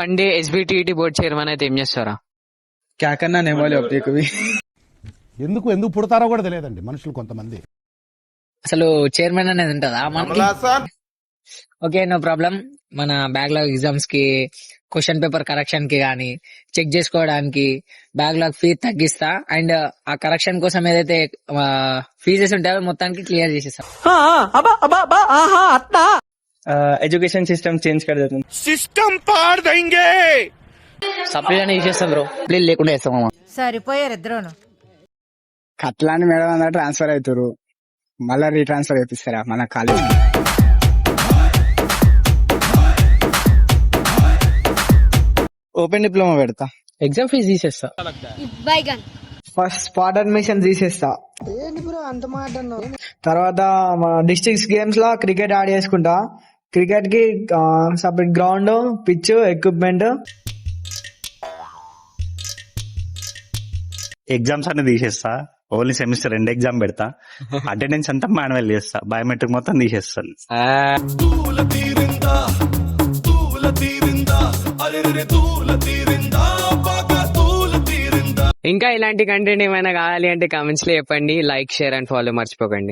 పండే SBTET board chairman అయితే ఏం చేస్తారా? क्या करना नहीं वाले अब देखो भी ఎందుకు పుడతారో కూడా తెలియదండి మనుషులు కొంతమంది. అసలు చైర్మన్ అనేది ఉంటుందా మనకి? Okay, no problem. మన బ్యాక్లాగ్ ఎగ్జామ్స్ కి క్వశ్చన్ పేపర్ కరెక్షన్ కి గానీ చెక్ చేసుకోవడానికి బ్యాక్లాగ్ ఫీ తగ్గిస్తా. అండ్ ఆ కరెక్షన్ కోసం ఏదైతే ఫీజెస్ ఉంటాయో మొత్తానికి క్లియర్ చేసేస్తా. एजुकेशन सिस्टम चेंज कर देते हैं. సప్లీ అనేది చేస్తాం బ్రో, సప్లీ లేకుండా చేస్తాం. సరిపోయారు ఇద్దరును. కట్లాని మేడం అందరూ ట్రాన్స్ఫర్ అవుతారు, మళ్ళీ రీట్రాన్స్ఫర్ చేపిస్తారా మన కాలేజ్? ఓపెన్ డిప్లొమా పెడతా. ఎగ్జామ్ ఫీజు తీసేస్తా. ఫస్ట్ స్పాట్ అడ్మిషన్ తీసేస్తా. తర్వాత మన డిస్ట్రిక్ట్స్ గేమ్స్ లా క్రికెట్ ఆడి చేసుకుంటా. క్రికెట్ కి separate ground, pitch, equipment. Exams అన్ని తీసేస్తా, ఓన్లీ సెమిస్టర్ 2 ఎగ్జామ్ పెడతా. అటెండెన్స్ అంతా మాన్యువల్ చేస్తా, బయోమెట్రిక్ మొత్తం తీసేస్తాను. ఇంకా ఇలాంటి కంటెంట్ ఏమైనా కావాలి అంటే కామెంట్స్ లో చెప్పండి. లైక్, షేర్ అండ్ ఫాలో మర్చిపోకండి.